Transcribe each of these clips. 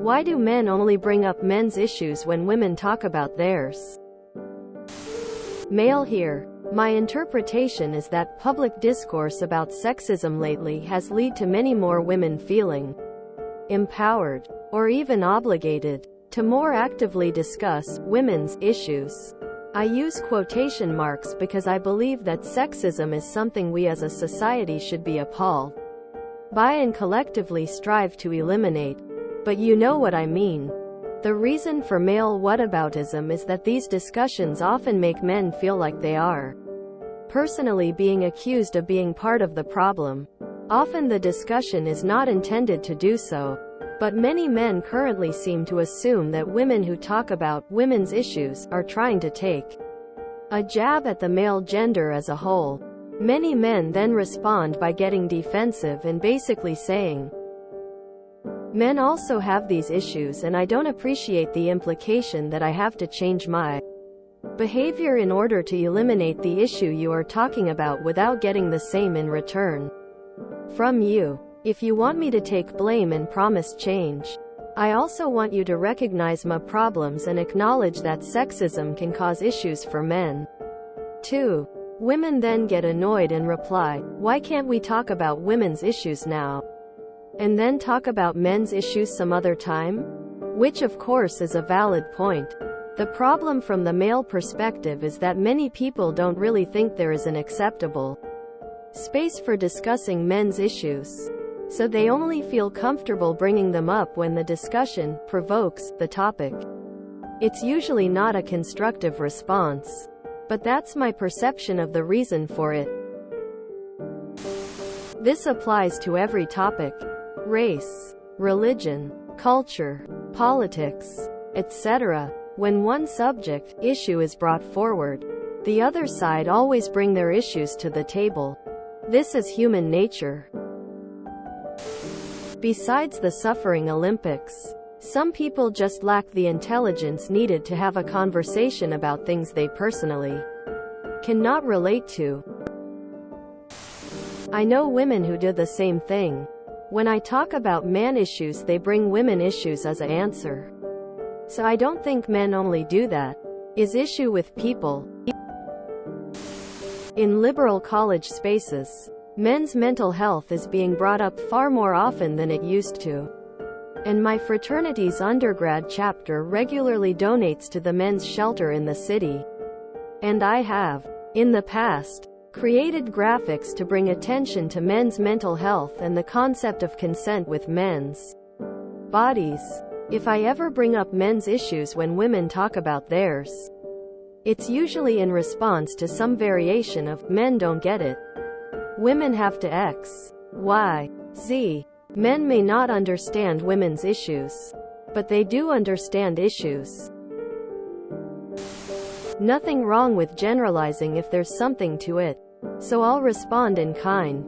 Why do men only bring up men's issues when women talk about theirs? Male here. My interpretation is that public discourse about sexism lately has led to many more women feeling empowered, or even obligated, to more actively discuss women's issues. I use quotation marks because I believe that sexism is something we as a society should be appalled by and collectively strive to eliminate. But you know what I mean. The reason for male whataboutism is that these discussions often make men feel like they are personally being accused of being part of the problem. Often the discussion is not intended to do so, but many men currently seem to assume that women who talk about women's issues are trying to take a jab at the male gender as a whole. Many men then respond by getting defensive and basically saying, "Men also have these issues and I don't appreciate the implication that I have to change my behavior in order to eliminate the issue you are talking about without getting the same in return from you. If you want me to take blame and promise change, I also want you to recognize my problems and acknowledge that sexism can cause issues for men too." Women then get annoyed and reply, "Why can't we talk about women's issues now? And then talk about men's issues some other time?" Which of course is a valid point. The problem from the male perspective is that many people don't really think there is an acceptable space for discussing men's issues. So they only feel comfortable bringing them up when the discussion provokes the topic. It's usually not a constructive response. But that's my perception of the reason for it. This applies to every topic: race, religion, culture, politics, etc. When one subject, issue is brought forward, the other side always bring their issues to the table. This is human nature. Besides the suffering Olympics, some people just lack the intelligence needed to have a conversation about things they personally cannot relate to. I know women who do the same thing. When I talk about man issues, they bring women issues as an answer. So I don't think men only do that. Is issue with people. In liberal college spaces, men's mental health is being brought up far more often than it used to. And my fraternity's undergrad chapter regularly donates to the men's shelter in the city. And I have, in the past, created graphics to bring attention to men's mental health and the concept of consent with men's bodies. If I ever bring up men's issues when women talk about theirs, it's usually in response to some variation of, "Men don't get it. Women have to X, Y, Z." Men may not understand women's issues, but they do understand issues. Nothing wrong with generalizing if there's something to it. So I'll respond in kind.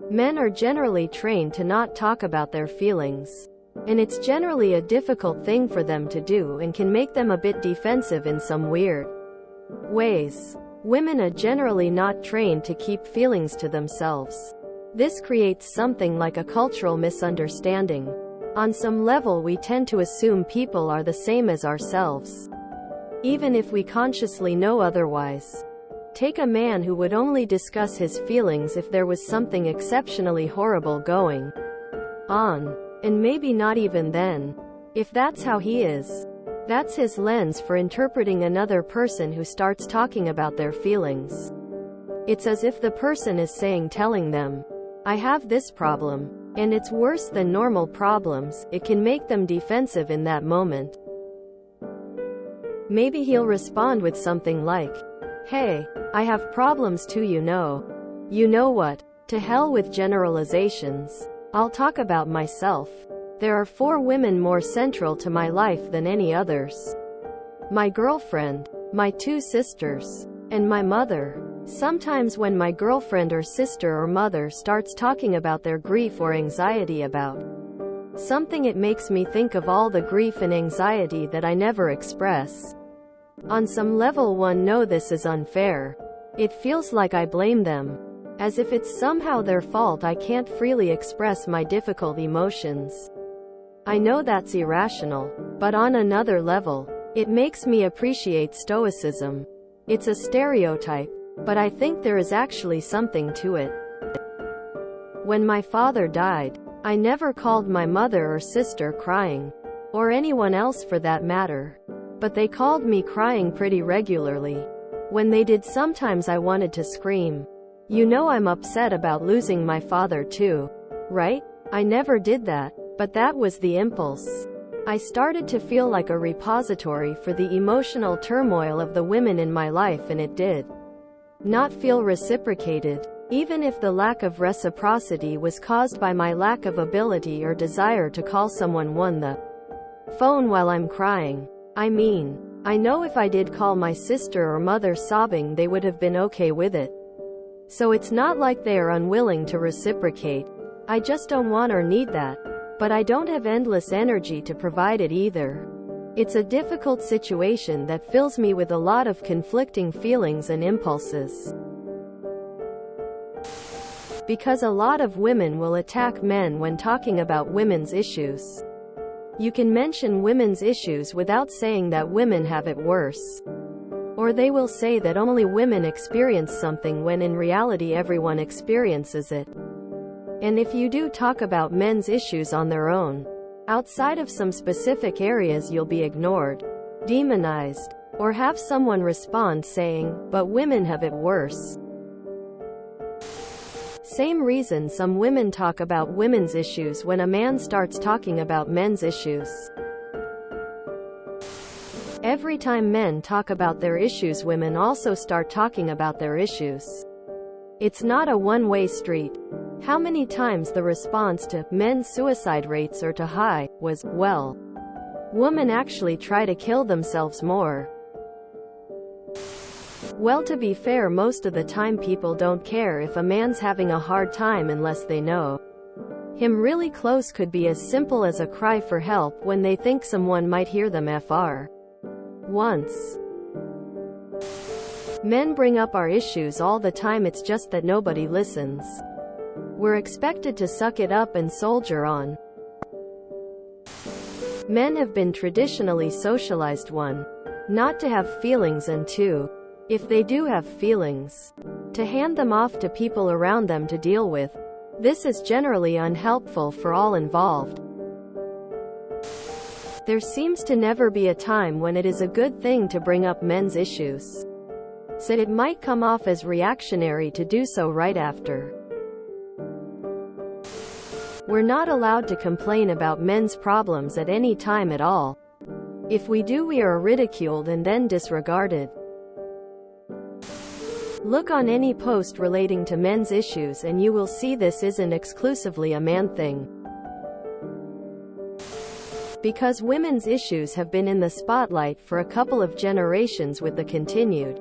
Men are generally trained to not talk about their feelings. And it's generally a difficult thing for them to do and can make them a bit defensive in some weird ways. Women are generally not trained to keep feelings to themselves. This creates something like a cultural misunderstanding. On some level, we tend to assume people are the same as ourselves, even if we consciously know otherwise. Take a man who would only discuss his feelings if there was something exceptionally horrible going on. And maybe not even then. If that's how he is, that's his lens for interpreting another person who starts talking about their feelings. It's as if the person is telling them, "I have this problem, and it's worse than normal problems." It can make them defensive in that moment. Maybe he'll respond with something like, "Hey, I have problems too, you know." You know what? To hell with generalizations. I'll talk about myself. There are 4 women more central to my life than any others. My girlfriend, my 2 sisters, and my mother. Sometimes when my girlfriend or sister or mother starts talking about their grief or anxiety about something, it makes me think of all the grief and anxiety that I never express. On some level, one knows this is unfair. It feels like I blame them, as if it's somehow their fault I can't freely express my difficult emotions. I know that's irrational, but on another level, it makes me appreciate stoicism. It's a stereotype, but I think there is actually something to it. When my father died, I never called my mother or sister crying, or anyone else for that matter. But they called me crying pretty regularly. When they did, sometimes I wanted to scream. You know I'm upset about losing my father too, right? I never did that, but that was the impulse. I started to feel like a repository for the emotional turmoil of the women in my life, and it did not feel reciprocated. Even if the lack of reciprocity was caused by my lack of ability or desire to call someone on the phone while I'm crying. I mean, I know if I did call my sister or mother sobbing, they would have been okay with it. So it's not like they are unwilling to reciprocate. I just don't want or need that. But I don't have endless energy to provide it either. It's a difficult situation that fills me with a lot of conflicting feelings and impulses. Because a lot of women will attack men when talking about women's issues. You can mention women's issues without saying that women have it worse. Or they will say that only women experience something when in reality everyone experiences it. And if you do talk about men's issues on their own, outside of some specific areas, you'll be ignored, demonized, or have someone respond saying, "But women have it worse." Same reason some women talk about women's issues when a man starts talking about men's issues. Every time men talk about their issues, women also start talking about their issues. It's not a one-way street. How many times the response to men's suicide rates are too high was, well, women actually try to kill themselves more. Well, to be fair, most of the time people don't care if a man's having a hard time unless they know him really close. Could be as simple as a cry for help when they think someone might hear them fr. Once. Men bring up our issues all the time, it's just that nobody listens. We're expected to suck it up and soldier on. Men have been traditionally socialized, 1, not to have feelings, and 2, if they do have feelings, to hand them off to people around them to deal with. This is generally unhelpful for all involved. There seems to never be a time when it is a good thing to bring up men's issues. So it might come off as reactionary to do so right after. We're not allowed to complain about men's problems at any time at all. If we do, we are ridiculed and then disregarded. Look on any post relating to men's issues and you will see this isn't exclusively a man thing. Because women's issues have been in the spotlight for a couple of generations with the continued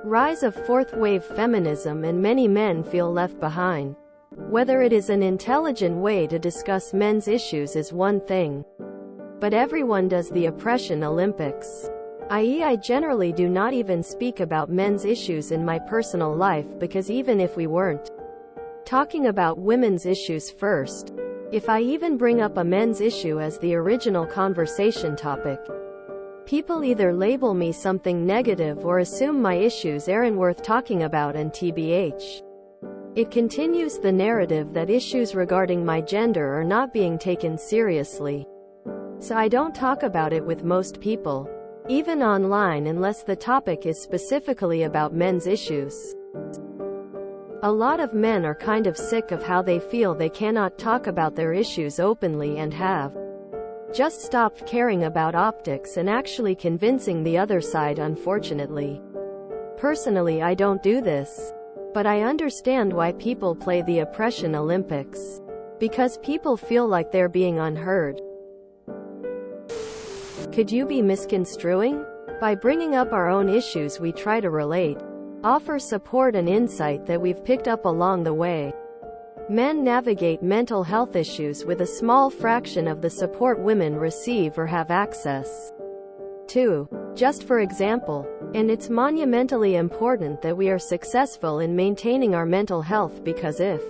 rise of fourth-wave feminism, and many men feel left behind. Whether it is an intelligent way to discuss men's issues is one thing, but everyone does the oppression Olympics. I.e., I generally do not even speak about men's issues in my personal life, because even if we weren't talking about women's issues first, if I even bring up a men's issue as the original conversation topic, people either label me something negative or assume my issues aren't worth talking about, and tbh. It continues the narrative that issues regarding my gender are not being taken seriously. So I don't talk about it with most people, even online, unless the topic is specifically about men's issues. A lot of men are kind of sick of how they feel they cannot talk about their issues openly and have just stopped caring about optics and actually convincing the other side, unfortunately. Personally, I don't do this. But I understand why people play the oppression Olympics. Because people feel like they're being unheard. Could you be misconstruing? By bringing up our own issues, we try to relate, offer support and insight that we've picked up along the way. Men navigate mental health issues with a small fraction of the support women receive or have access to. Just for example, and it's monumentally important that we are successful in maintaining our mental health, because if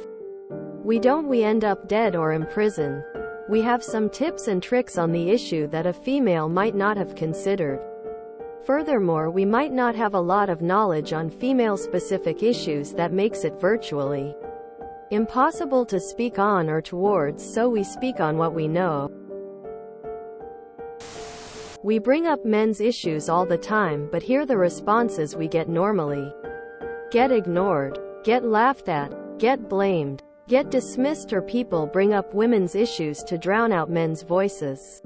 we don't, we end up dead or in prison. We have some tips and tricks on the issue that a female might not have considered. Furthermore, we might not have a lot of knowledge on female-specific issues that makes it virtually impossible to speak on or towards, so we speak on what we know. We bring up men's issues all the time, but hear the responses we get normally. Get ignored, get laughed at, get blamed, get dismissed, or people bring up women's issues to drown out men's voices.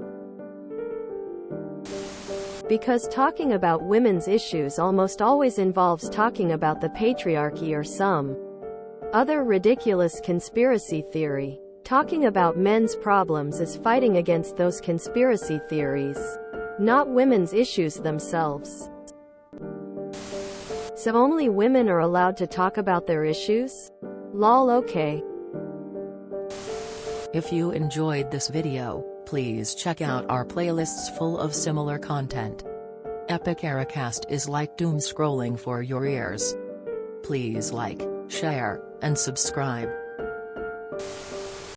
Because talking about women's issues almost always involves talking about the patriarchy or some other ridiculous conspiracy theory. Talking about men's problems is fighting against those conspiracy theories, not women's issues themselves. So only women are allowed to talk about their issues? Lol, okay. If you enjoyed this video, please check out our playlists full of similar content. Epic Ericast is like doom scrolling for your ears. Please like, share, and subscribe.